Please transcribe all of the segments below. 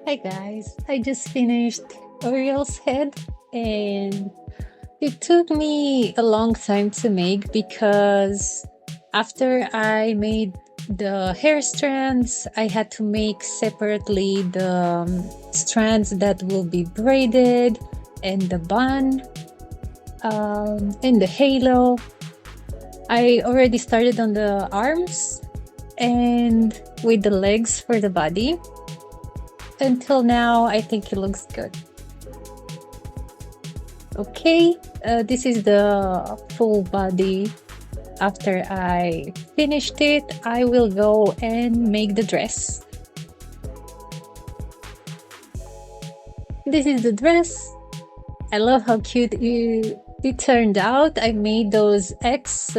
Hi guys, I just finished Uriel's head and it took me a long time to make because after I made the hair strands, I had to make separately the strands that will be braided and the bun and the halo. I already started on the arms and with the legs for the body. Until now, I think it looks good. Okay, this is the full body. After I finished it, I will go and make the dress. This is the dress. I love how cute it turned out. I made those X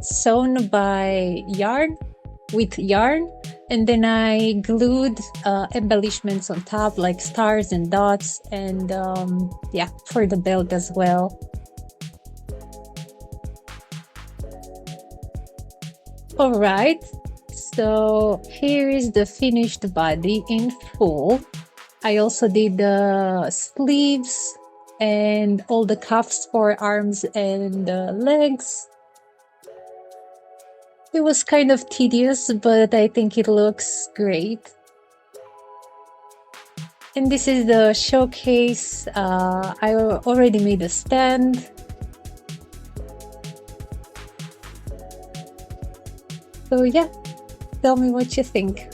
sewn by yarn with yarn, and then I glued embellishments on top like stars and dots, and yeah, for the belt as well. All right, so here is the finished body in full. I also did the sleeves and all the cuffs for arms and legs. It was kind of tedious, but I think it looks great. And this is the showcase. I already made a stand. So yeah, tell me what you think.